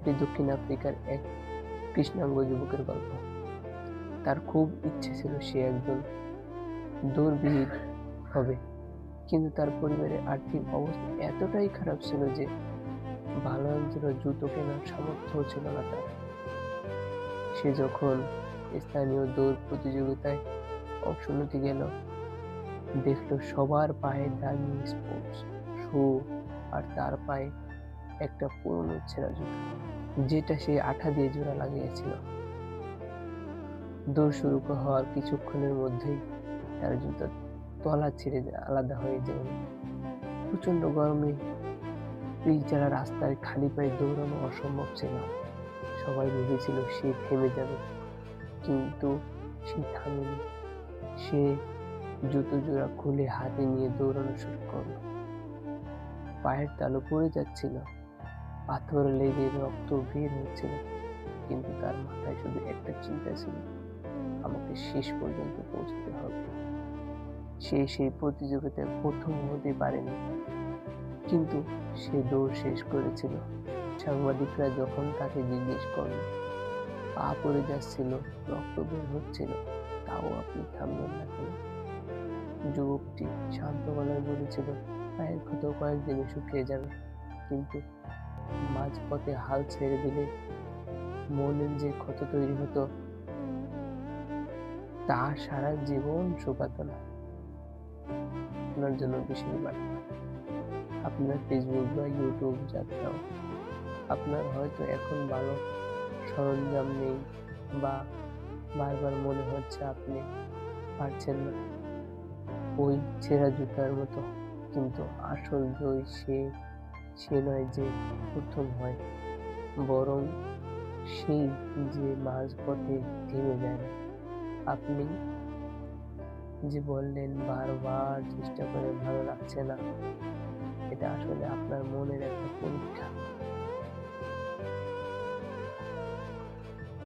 এটি দক্ষিণ আফ্রিকার এক কৃষ্ণাঙ্গ যুবকের গল্প। তার খুব ইচ্ছে ছিল সে একজন দৌড়বিদ হবে, কিন্তু তার পরিবারের আর্থিক অবস্থা এতটাই খারাপ ছিল যে ভালো একজোড়া জুতো কেনার সামর্থ্যও ছিল না তার। সে যখন স্থানীয় দৌড় প্রতিযোগিতায় অংশ নিতে গেল, দেখলো সবার পায়ে দামি স্পোর্টস শু আর তার পায়ে একটা পুরনো ছেঁড়া জুতো, যেটা সে আঠা দিয়ে জোড়া লাগিয়েছিল। দৌড় শুরু হওয়ার কিছুক্ষণের মধ্যেই তার জুতার তলা ছিঁড়ে আলাদা হয়ে যায়। প্রচন্ড গরমে পিচ জ্বালা রাস্তায় খালি পায়ে দৌড়ানো অসম্ভব ছিল। সবাই ভেবেছিল সে থেমে যাবে, কিন্তু সে থামেনি। সে জুতো জোড়া খুলে হাতে নিয়ে দৌড়ানো শুরু করলো। পায়ের তালু পড়ে যাচ্ছিল, পাথরে লেগে রক্ত বের হচ্ছিল, কিন্তু তার মাথায় শুধু একটা চিন্তা ছিল, আমাকে শেষ পর্যন্ত পৌঁছতে হবে। সে সেই প্রতিযোগিতায় প্রথম হতে পারেনি, কিন্তু সে দৌড় শেষ করেছিল। সাংবাদিকরা যখন তাকে জিজ্ঞেস করল, পা পড়ে যাচ্ছিল, রক্ত বের হচ্ছিল, তাও আপনি থামলেন না কেন? যুবকটি শান্ত গলায় বলেছিল, পায়ের ক্ষত কয়েকদিনে শুকিয়ে যাবে, কিন্তু মাঝপথে হাল ছেড়ে দিলে মনের যে ক্ষত তৈরি হতো তা সারা জীবন শুকাতো না। আপনার জন্য বিশেষ বার্তা। আপনার ফেসবুক বা ইউটিউব যাত্রাও। আপনার হয়তো এখন ভালো সরঞ্জাম নেই বা বারবার মনে হচ্ছে আপনি পারছেন না, ওই ছেঁড়া জুতার মতো। কিন্তু আসল জয় সে নয় যে প্রথম হয়, বরং সেই যে মাঝপথে থেমে যায় না। আপনি যে বললেন বারবার চেষ্টা করে ভালো লাগছে না, এটা আসলে আপনার মনের একটা